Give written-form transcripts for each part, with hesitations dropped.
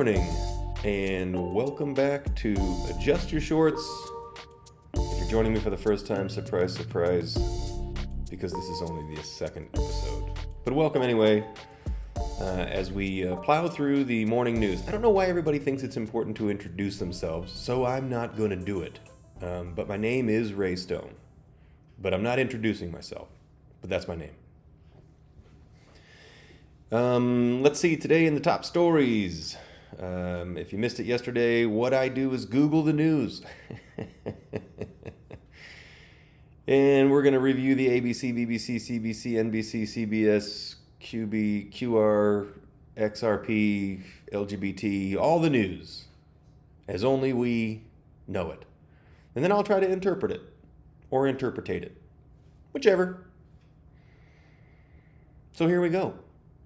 morning, and welcome back to Adjust Your Shorts. If you're joining me for the first time, surprise, surprise, because this is only the second episode. But welcome anyway, as we plow through the morning news. I don't know why everybody thinks it's important to introduce themselves, so I'm not going to do it. But my name is Ray Stone. But I'm not introducing myself, but that's my name. Let's see, today in the top stories. If you missed it yesterday, what I do is Google the news. And we're going to review the ABC, BBC, CBC, NBC, CBS, QB, QR, XRP, LGBT, all the news, as only we know it. And then I'll try to interpret it, or interpretate it, whichever. So here we go.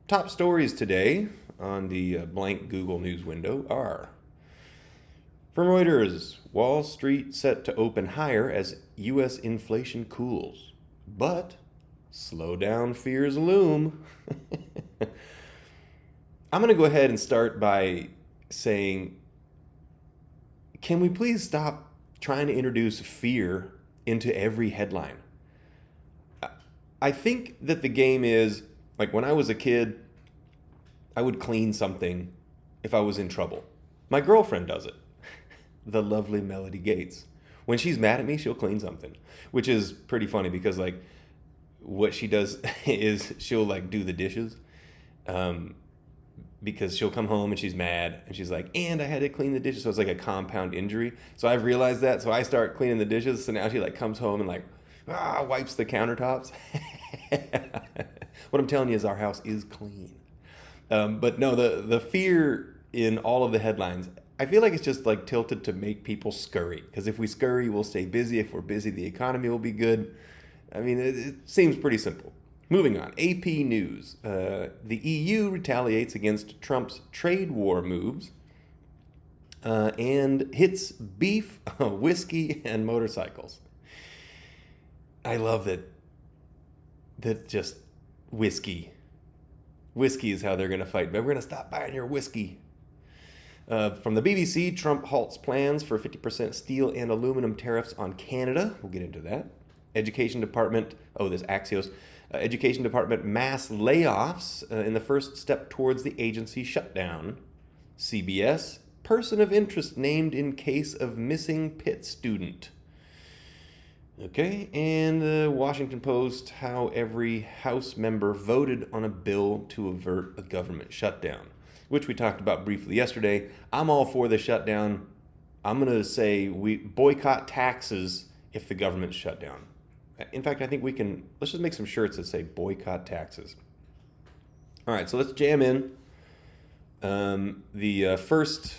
Top stories today on the blank Google News window are: from Reuters, Wall Street set to open higher as U.S. inflation cools, but slowdown fears loom. I'm going to go ahead and start by saying, can we please stop trying to introduce fear into every headline? I think that the game is, like when I was a kid, I would clean something if I was in trouble. My girlfriend does it. The lovely Melody Gates. When she's mad at me, she'll clean something, which is pretty funny because like what she does is she'll like do the dishes, because she'll come home and she's mad and she's like, and I had to clean the dishes. So it's like a compound injury. So I've realized that. So I start cleaning the dishes. So now she like comes home and like, wipes the countertops. What I'm telling you is our house is clean. But no, the fear in all of the headlines, I feel like it's just like tilted to make people scurry. Because if we scurry, we'll stay busy. If we're busy, the economy will be good. I mean, it seems pretty simple. Moving on, AP News. The EU retaliates against Trump's trade war moves and hits beef, whiskey, and motorcycles. I love that just whiskey. Whiskey is how they're going to fight. But we're going to stop buying your whiskey. From the BBC, Trump halts plans for 50% steel and aluminum tariffs on Canada. We'll get into that. Education Department, this Axios. Education Department mass layoffs in the first step towards the agency shutdown. CBS, person of interest named in case of missing Pitt student. Okay, and the Washington Post, how every House member voted on a bill to avert a government shutdown, which we talked about briefly yesterday. I'm all for the shutdown. I'm going to say we boycott taxes if the government's shut down. In fact, I think let's just make some shirts that say boycott taxes. All right, so let's jam in. The first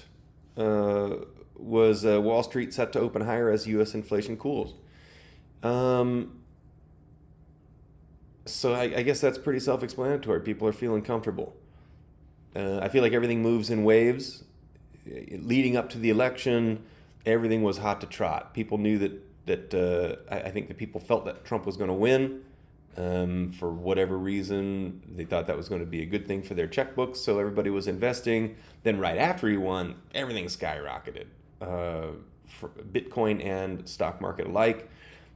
was Wall Street set to open higher as U.S. inflation cools. So I guess that's pretty self-explanatory. People are feeling comfortable. I feel like everything moves in waves. Leading up to the election, everything was hot to trot. People knew that I think that people felt that Trump was going to win. For whatever reason, they thought that was going to be a good thing for their checkbooks, so everybody was investing. Then right after he won, everything skyrocketed, for Bitcoin and stock market alike.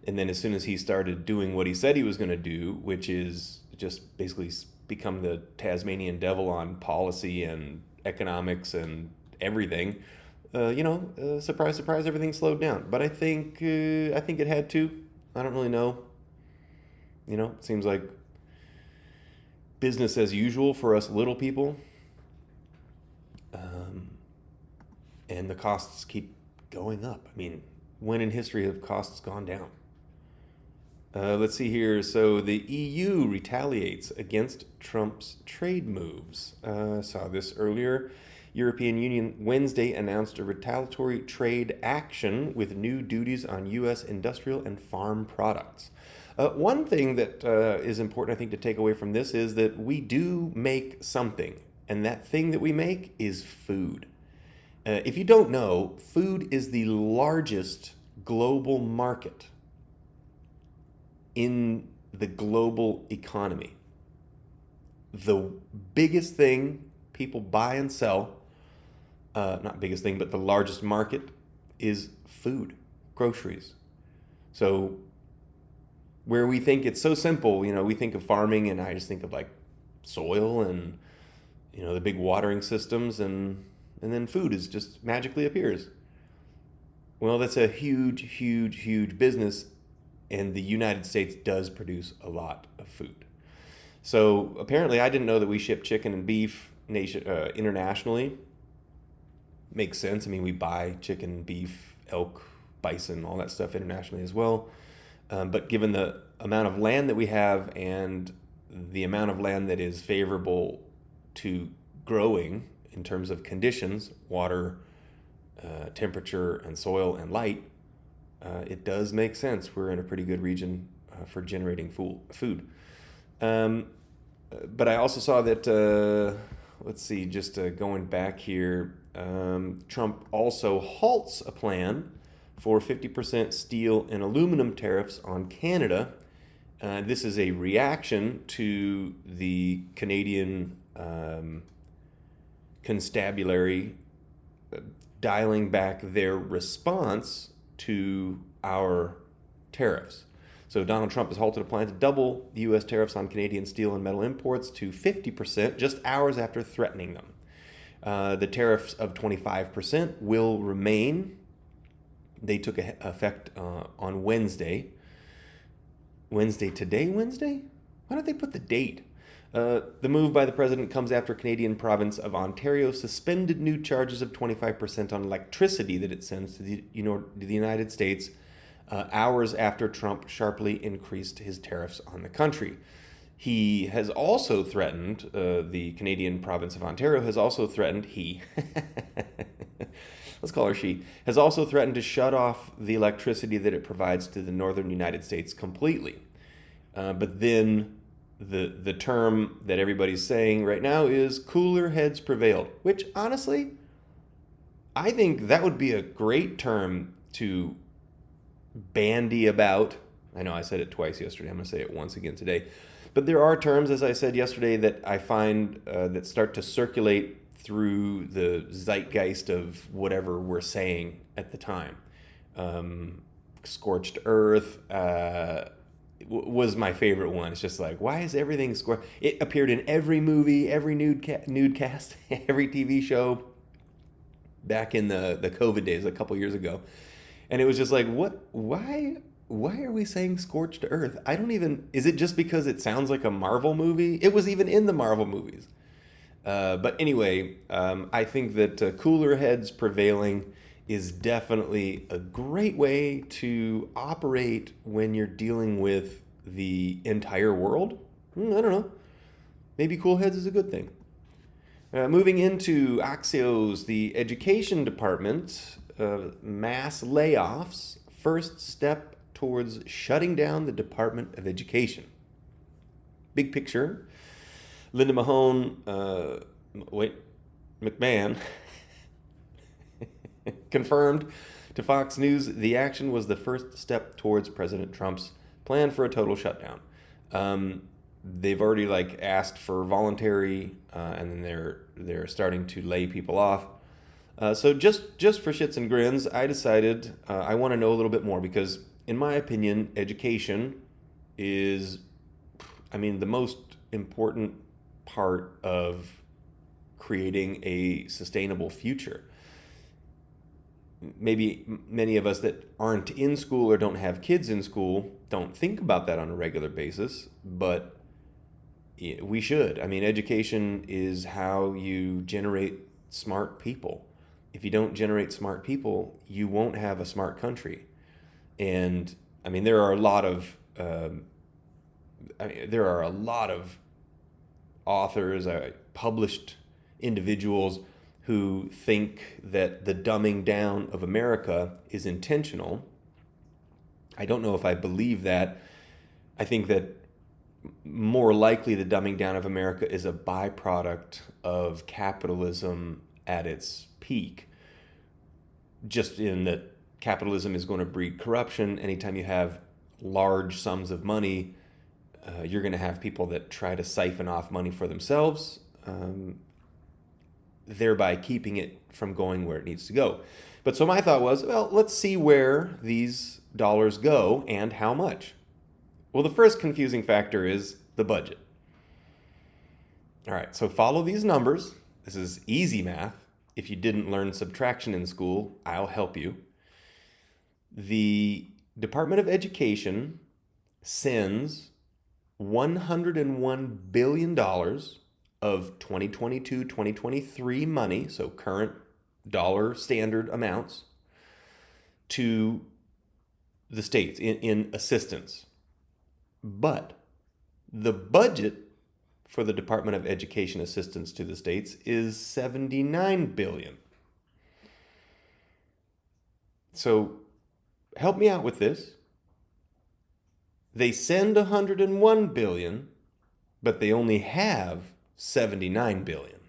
And then as soon as he started doing what he said he was going to do, which is just basically become the Tasmanian devil on policy and economics and everything, surprise, surprise, everything slowed down. But I think it had to. I don't really know. It seems like business as usual for us little people. And the costs keep going up. I mean, when in history have costs gone down? Let's see here. So the EU retaliates against Trump's trade moves. Saw this earlier. European Union Wednesday announced a retaliatory trade action with new duties on U.S. industrial and farm products. One thing that is important, I think, to take away from this is that we do make something, and that thing that we make is food. If you don't know, food is the largest global market in the global economy. The biggest thing people buy and sell not biggest thing, but the largest market is food, groceries. So where we think it's so simple, we think of farming and I just think of like soil and, the big watering systems and then food is just magically appears. Well, that's a huge, huge, huge business, and the United States does produce a lot of food. So apparently, I didn't know that we ship chicken and beef internationally. Makes sense. I mean, we buy chicken, beef, elk, bison, all that stuff internationally as well. But given the amount of land that we have and the amount of land that is favorable to growing in terms of conditions, water, temperature, and soil and light, it does make sense. We're in a pretty good region for generating food. But I also saw that, let's see, just going back here, Trump also halts a plan for 50% steel and aluminum tariffs on Canada. This is a reaction to the Canadian constabulary dialing back their response to our tariffs. So Donald Trump has halted a plan to double the U.S. tariffs on Canadian steel and metal imports to 50% just hours after threatening them. The tariffs of 25% will remain. They took effect on Wednesday. Wednesday? Why don't they put the date? The move by the president comes after Canadian province of Ontario suspended new charges of 25% on electricity that it sends to the United States hours after Trump sharply increased his tariffs on the country. He has also threatened, the Canadian province of Ontario has also threatened, let's call her she, has also threatened to shut off the electricity that it provides to the northern United States completely. But then the term that everybody's saying right now is cooler heads prevailed, which honestly, I think that would be a great term to bandy about. I know I said it twice yesterday. I'm going to say it once again today. But there are terms, as I said yesterday, that I find that start to circulate through the zeitgeist of whatever we're saying at the time. Scorched earth was my favorite one. It's just like, why is everything scorched? It appeared in every movie, every nude cast, every TV show back in the COVID days a couple years ago. And it was just like, why are we saying scorched earth? Is it just because it sounds like a Marvel movie? It was even in the Marvel movies. But anyway, I think that cooler heads prevailing is definitely a great way to operate when you're dealing with the entire world. I don't know. Maybe cool heads is a good thing. Moving into Axios, the education department, mass layoffs, first step towards shutting down the Department of Education. Big picture. Linda McMahon confirmed to Fox News the action was the first step towards President Trump's plan for a total shutdown. They've already asked for voluntary, and then they're starting to lay people off. So just for shits and grins, I decided I want to know a little bit more because, in my opinion, education is, the most important part of creating a sustainable future. Maybe many of us that aren't in school or don't have kids in school don't think about that on a regular basis, but we should. Education is how you generate smart people. If you don't generate smart people, you won't have a smart country. And there are a lot of authors, published individuals who think that the dumbing down of America is intentional. I don't know if I believe that. I think that more likely the dumbing down of America is a byproduct of capitalism at its peak. Just in that capitalism is going to breed corruption. Anytime you have large sums of money, you're going to have people that try to siphon off money for themselves. thereby keeping it from going where it needs to go. But so my thought was, well, let's see where these dollars go and how much. Well, the first confusing factor is the budget. All right, so follow these numbers. This is easy math. If you didn't learn subtraction in school, I'll help you. The Department of Education sends $101 billion of 2022-2023 money, so current dollar standard amounts, to the states in assistance. But the budget for the Department of Education assistance to the states is $79 billion. So help me out with this. They send $101 billion, but they only have $79 billion.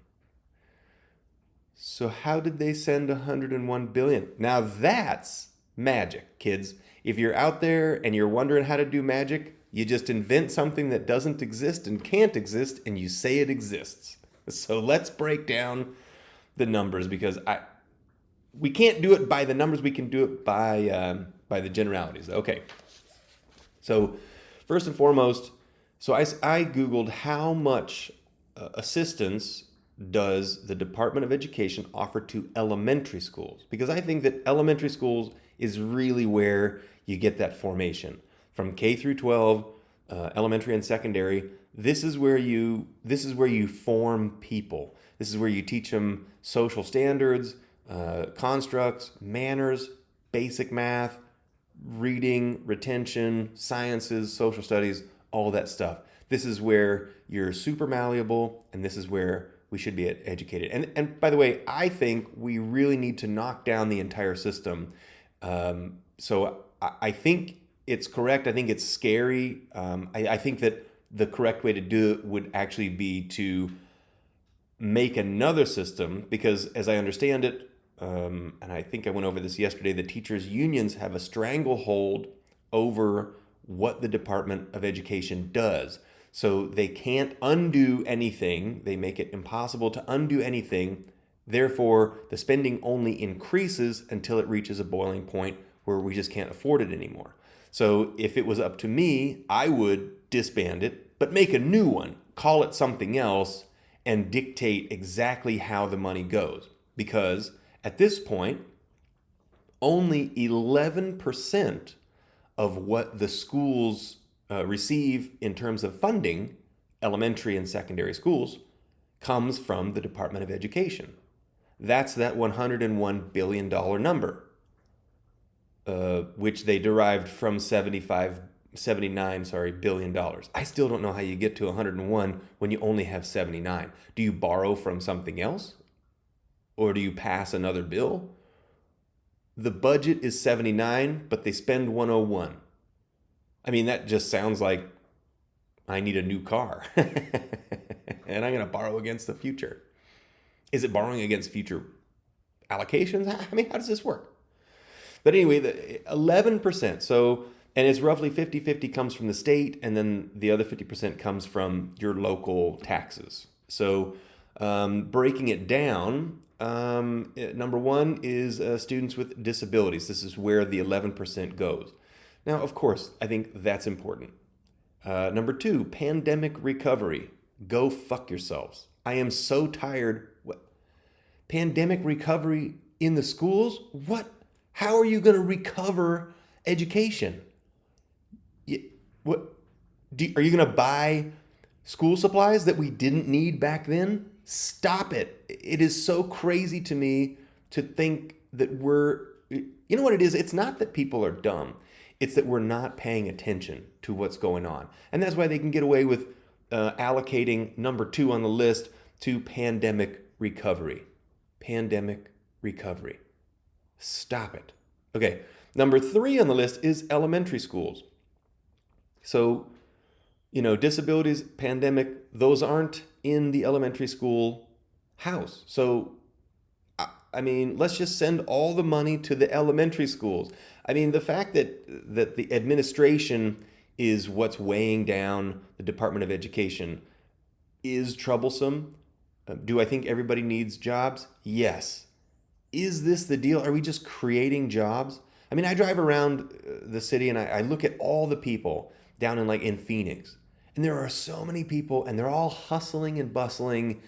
So how did they send $101 billion? Now that's magic, kids. If you're out there and you're wondering how to do magic, you just invent something that doesn't exist and can't exist, and you say it exists. So let's break down the numbers, because we can't do it by the numbers. We can do it by the generalities. Okay. So first and foremost, so I Googled how much assistance does the Department of Education offer to elementary schools, because I think that elementary schools is really where you get that formation. From K through 12, elementary and secondary, this is where you form people. This is where you teach them social standards, constructs, manners, basic math, reading, retention, sciences, social studies, all that stuff. This is where you're super malleable, and this is where we should be educated. And by the way, I think we really need to knock down the entire system. So I think it's correct. I think it's scary. I think that the correct way to do it would actually be to make another system, because as I understand it, and I think I went over this yesterday, the teachers' unions have a stranglehold over what the Department of Education does. So they can't undo anything. They make it impossible to undo anything. Therefore, the spending only increases until it reaches a boiling point where we just can't afford it anymore. So if it was up to me, I would disband it, but make a new one, call it something else, and dictate exactly how the money goes. Because at this point, only 11% of what the schools receive in terms of funding, elementary and secondary schools, comes from the Department of Education. That's that $101 billion number, which they derived from $79 billion. I still don't know how you get to 101 when you only have 79. Do you borrow from something else? Or do you pass another bill? The budget is 79, but they spend 101. I mean, that just sounds like I need a new car and I'm going to borrow against the future. Is it borrowing against future allocations? I mean, how does this work? But anyway, the 11%. So, and it's roughly 50-50 comes from the state, and then the other 50% comes from your local taxes. So breaking it down, number one is students with disabilities. This is where the 11% goes. Now, of course, I think that's important. Number two, pandemic recovery. Go fuck yourselves. I am so tired. What? Pandemic recovery in the schools? What? How are you going to recover education? What? Are you going to buy school supplies that we didn't need back then? Stop it. It is so crazy to me to think that you know what it is? It's not that people are dumb. It's that we're not paying attention to what's going on. And that's why they can get away with allocating number 2 on the list to pandemic recovery. Pandemic recovery. Stop it. Okay, number 3 on the list is elementary schools. So, disabilities, pandemic, those aren't in the elementary school house. So, I mean, let's just send all the money to the elementary schools. I mean, the fact that the administration is what's weighing down the Department of Education is troublesome. Do I think everybody needs jobs? Yes. Is this the deal? Are we just creating jobs? I mean, I drive around the city and I look at all the people down in in Phoenix, and there are so many people, and they're all hustling and bustling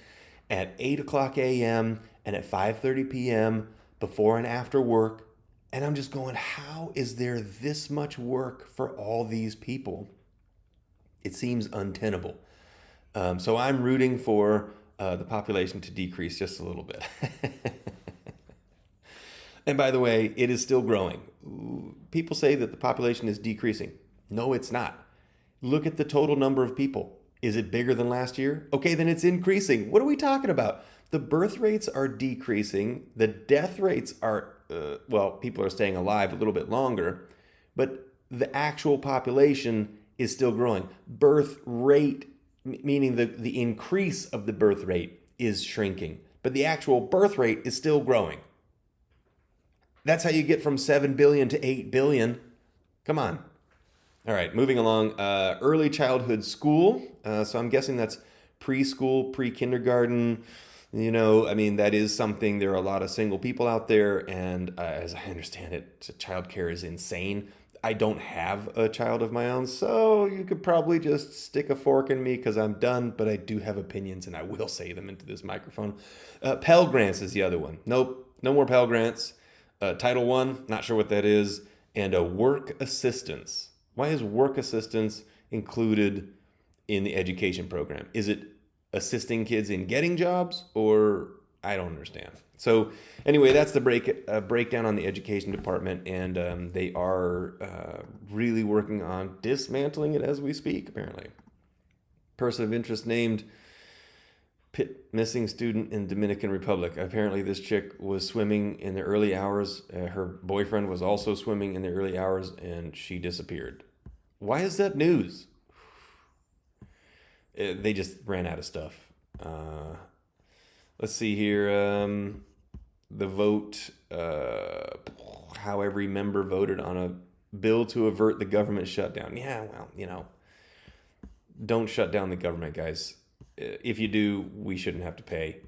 at 8 o'clock a.m. and at 5:30 p.m. before and after work. And I'm just going, how is there this much work for all these people? It seems untenable. So I'm rooting for the population to decrease just a little bit. And by the way, it is still growing. People say that the population is decreasing. No, it's not. Look at the total number of people. Is it bigger than last year? Okay, then it's increasing. What are we talking about? The birth rates are decreasing. The death rates are, people are staying alive a little bit longer, but the actual population is still growing. Birth rate, meaning the increase of the birth rate, is shrinking, but the actual birth rate is still growing. That's how you get from 7 billion to 8 billion. Come on. All right, moving along. Early childhood school. So I'm guessing that's preschool, pre-kindergarten. That is something. There are a lot of single people out there, and as I understand it, childcare is insane. I don't have a child of my own, so you could probably just stick a fork in me because I'm done, but I do have opinions, and I will say them into this microphone. Pell Grants is the other one. Nope, no more Pell Grants. Title I, not sure what that is, and a work assistance. Why is work assistance included in the education program? Is it assisting kids in getting jobs, or I don't understand. So anyway, that's the breakdown on the education department, and they are really working on dismantling it as we speak, apparently. Person of interest named Pitt missing student in Dominican Republic. Apparently this chick was swimming in the early hours. Her boyfriend was also swimming in the early hours, and she disappeared. Why is that news? They just ran out of stuff. Let's see here. The vote, how every member voted on a bill to avert the government shutdown. Yeah, well, don't shut down the government, guys. If you do, we shouldn't have to pay.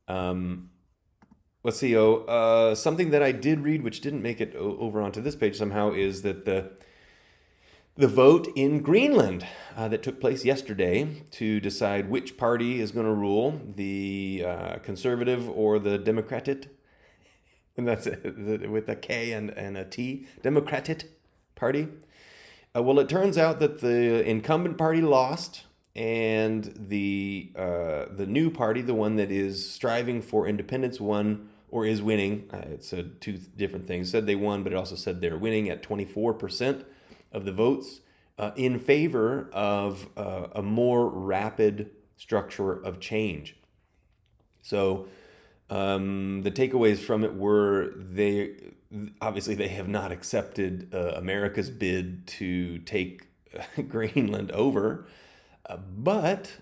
Let's see. Something that I did read, which didn't make it over onto this page somehow, is that the vote in Greenland that took place yesterday to decide which party is going to rule, the conservative or the Democratic, and that's with a K and a T, Democratic Party. Well, it turns out that the incumbent party lost, and the new party, the one that is striving for independence, won or is winning. It said two different things. It said they won, but it also said they're winning at 24% of the votes in favor of a more rapid structure of change. So the takeaways from it were they have not accepted America's bid to take Greenland over. But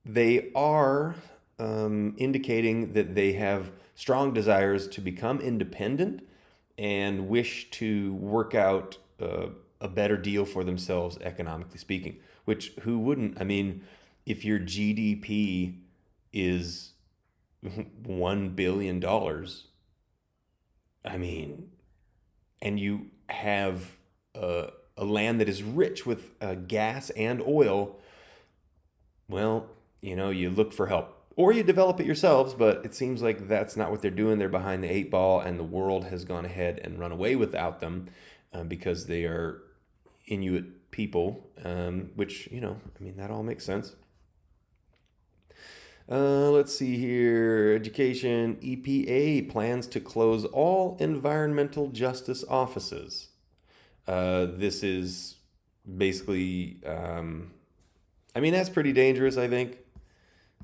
they are indicating that they have strong desires to become independent and wish to work out a better deal for themselves, economically speaking. Which, who wouldn't? I mean, if your GDP is $1 billion, and you have a land that is rich with gas and oil, well, you look for help. Or you develop it yourselves, but it seems like that's not what they're doing. They're behind the 8 ball, and the world has gone ahead and run away without them because they are Inuit people, which, that all makes sense. Let's see here. Education. EPA plans to close all environmental justice offices. This is basically... that's pretty dangerous, I think.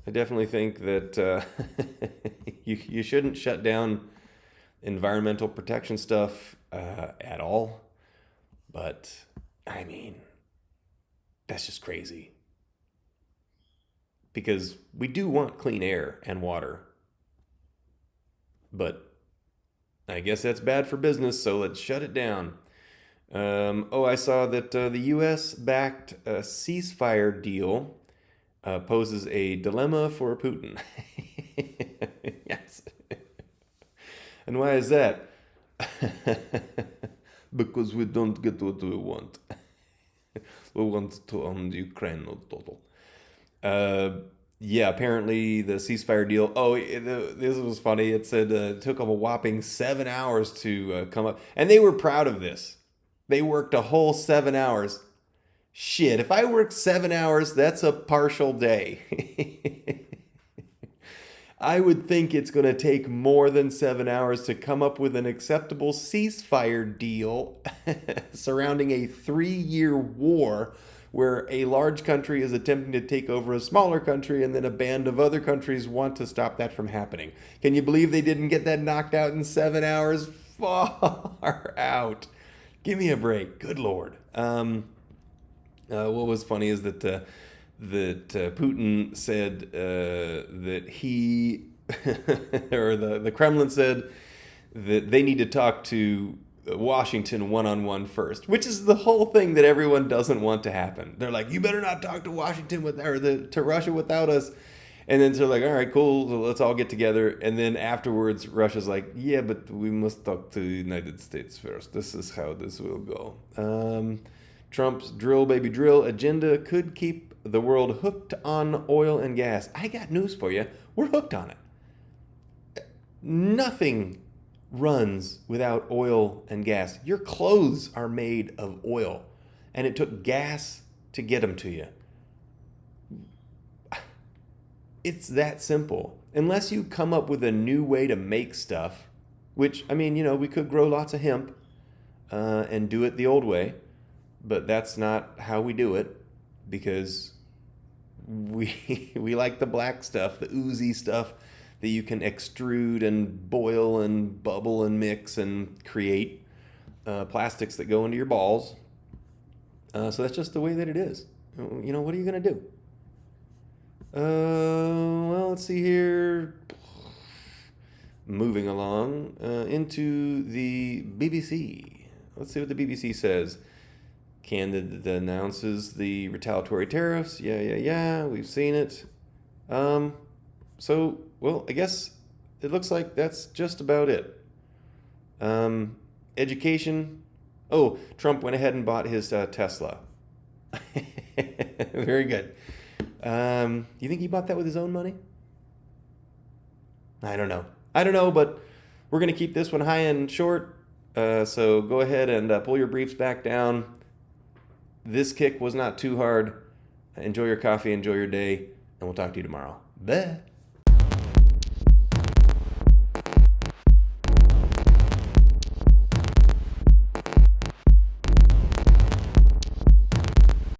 I definitely think that you shouldn't shut down environmental protection stuff at all. But, that's just crazy. Because we do want clean air and water. But I guess that's bad for business, so let's shut it down. I saw that the U.S. backed a ceasefire deal poses a dilemma for Putin. Yes. And why is that? Because we don't get what we want. We want to own Ukraine, not total. Yeah, apparently the ceasefire deal. Oh, this was funny. It said it took them a whopping 7 hours to come up, and they were proud of this. They worked a whole 7 hours. Shit, if I work 7 hours, that's a partial day. I would think it's going to take more than 7 hours to come up with an acceptable ceasefire deal surrounding a 3-year war where a large country is attempting to take over a smaller country and then a band of other countries want to stop that from happening. Can you believe they didn't get that knocked out in 7 hours? Far out. Give me a break. Good Lord. What was funny is that Putin said that he, or the Kremlin said that they need to talk to Washington one-on-one first, which is the whole thing that everyone doesn't want to happen. They're like, you better not talk to Washington to Russia without us. And then they're like, all right, cool, so let's all get together. And then afterwards, Russia's like, yeah, but we must talk to the United States first. This is how this will go. Trump's drill, baby, drill agenda could keep the world hooked on oil and gas. I got news for you. We're hooked on it. Nothing runs without oil and gas. Your clothes are made of oil, and it took gas to get them to you. It's that simple. Unless you come up with a new way to make stuff, which, I mean, we could grow lots of hemp and do it the old way, but that's not how we do it because we like the black stuff, the oozy stuff that you can extrude and boil and bubble and mix and create plastics that go into your balls. So that's just the way that it is. What are you going to do? Well, let's see here. Moving along into the BBC. Let's see what the BBC says. Canada announces the retaliatory tariffs. Yeah. We've seen it. So, well, I guess it looks like that's just about it. Education. Oh, Trump went ahead and bought his Tesla. Very good. You think he bought that with his own money? I don't know, but we're going to keep this one high and short. So go ahead and pull your briefs back down. This kick was not too hard. Enjoy your coffee, enjoy your day, and we'll talk to you tomorrow. Bye.